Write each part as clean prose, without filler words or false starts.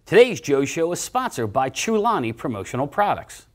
Today's Joe Show is sponsored by Chulani Promotional Products.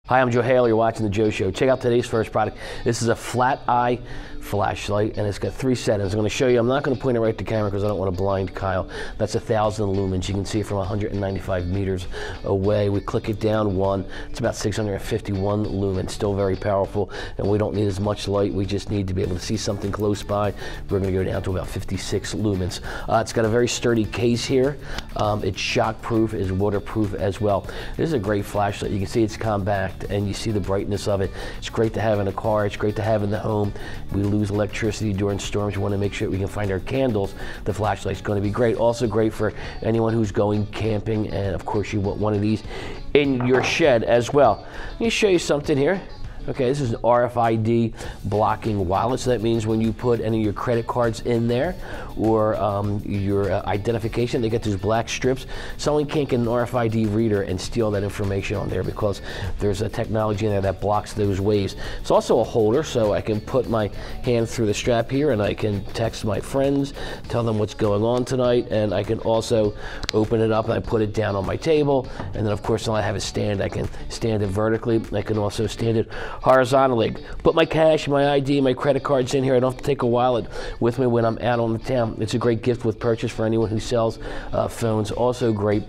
Hi, I'm Joe Hale. You're watching The Joe Show. Check out today's first product. This is a flat eye flashlight, and it's got 3 settings. I'm going to show you. I'm not going to point it right to camera because I don't want to blind Kyle. That's 1,000 lumens. You can see it from 195 meters away. We click it down 1. It's about 651 lumens. Still very powerful, and we don't need as much light. We just need to be able to see something close by. We're going to go down to about 56 lumens. It's got a very sturdy case here. It's shockproof, is waterproof as well. This is a great flashlight. You can see it's compact, and you see the brightness of it. It's great to have in a car. It's great to have in the home. We lose electricity during storms. We want to make sure we can find our candles. The flashlight's going to be great. Also great for anyone who's going camping, and of course you want one of these in your shed as well. Let me show you something here. Okay, this is an RFID blocking wallet, so that means when you put any of your credit cards in there or your identification, they get those black strips. Someone can't get an RFID reader and steal that information on there because there's a technology in there that blocks those waves. It's also a holder, so I can put my hand through the strap here and I can text my friends, tell them what's going on tonight, and I can also open it up and I put it down on my table, and then of course now I have a stand. I can stand it vertically. I can also stand it horizontally. Put my cash, my ID, my credit cards in here. I don't have to take a wallet with me when I'm out on the town. It's a great gift with purchase for anyone who sells phones. Also great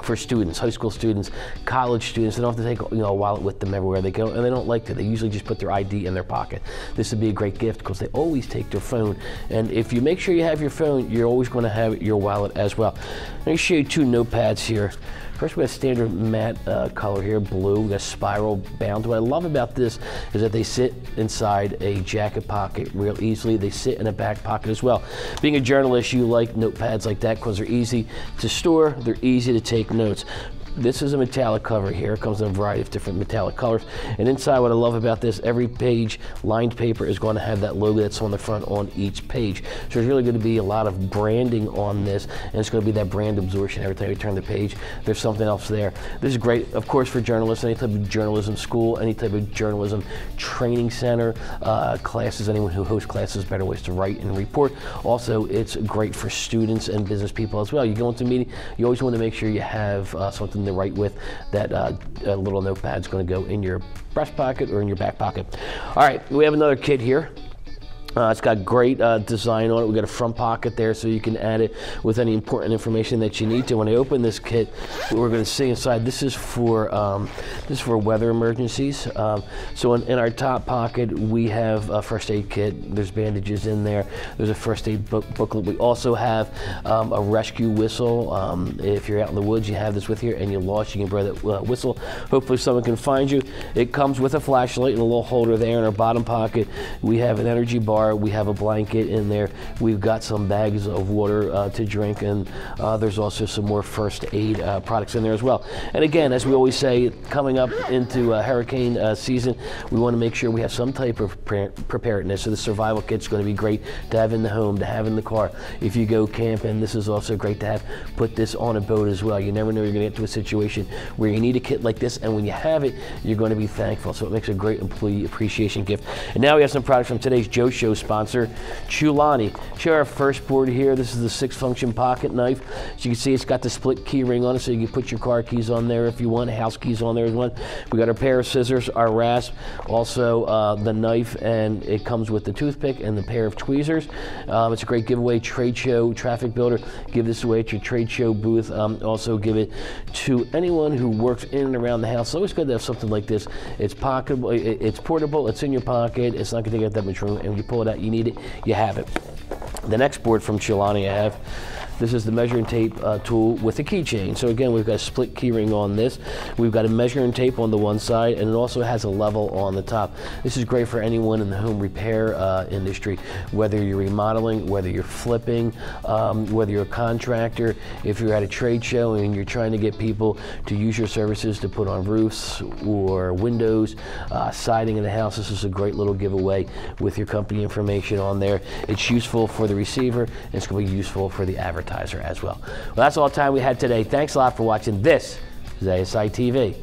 for students, high school students, college students. They don't have to take a wallet with them everywhere they go, and they don't like to. They usually just put their ID in their pocket. This would be a great gift because they always take their phone, and if you make sure you have your phone, you're always going to have your wallet as well. Let me show you 2 notepads here. First, we have standard matte color here, blue. We got spiral bound. What I love about this is that they sit inside a jacket pocket real easily. They sit in a back pocket as well. Being a journalist, you like notepads like that because they're easy to store, they're easy to take notes. This is a metallic cover here. It comes in a variety of different metallic colors. And inside, what I love about this, every page, lined paper, is going to have that logo that's on the front on each page. So there's really going to be a lot of branding on this, and it's going to be that brand absorption. Every time you turn the page, there's something else there. This is great, of course, for journalists, any type of journalism school, any type of journalism training center, classes, anyone who hosts classes, better ways to write and report. Also, it's great for students and business people as well. You go into a meeting, you always want to make sure you have something to write with. That little notepad's going to go in your breast pocket or in your back pocket. All right, we have another kit here. It's got great design on it. We've got a front pocket there so you can add it with any important information that you need to. When I open this kit, what we're going to see inside, this is for weather emergencies. So in our top pocket, we have a first aid kit. There's bandages in there. There's a first aid booklet. We also have a rescue whistle. If you're out in the woods, you have this with you and you're lost, you can blow that whistle. Hopefully someone can find you. It comes with a flashlight and a little holder there. In our bottom pocket, we have an energy bar. We have a blanket in there. We've got some bags of water to drink, and there's also some more first aid products in there as well. And again, as we always say, coming up into hurricane season, we want to make sure we have some type of preparedness. So the survival kit's going to be great to have in the home, to have in the car. If you go camping, this is also great to have. Put this on a boat as well. You never know, you're going to get to a situation where you need a kit like this, and when you have it, you're going to be thankful. So it makes a great employee appreciation gift. And now we have some products from today's Joe Show sponsor, Chulani. Share our first board here. This is the 6-function pocket knife. So you can see it's got the split key ring on it, so you can put your car keys on there if you want, house keys on there as well. We got our pair of scissors, our rasp, also the knife, and it comes with the toothpick and the pair of tweezers. It's a great giveaway, trade show, traffic builder. Give this away at your trade show booth. Also give it to anyone who works in and around the house. It's always good to have something like this. It's pocketable, it's portable, it's in your pocket, it's not going to take up that much room, and when you pull it out, you need it, you have it. The next board from Chulani I have, this is the measuring tape tool with a keychain. So again, we've got a split key ring on this. We've got a measuring tape on the one side, and it also has a level on the top. This is great for anyone in the home repair industry, whether you're remodeling, whether you're flipping, whether you're a contractor, if you're at a trade show and you're trying to get people to use your services to put on roofs or windows, siding in the house. This is a great little giveaway with your company information on there. It's useful for the receiver, and it's going to be useful for the advertiser as well. Well, that's all the time we had today. Thanks a lot for watching. This is ASI TV.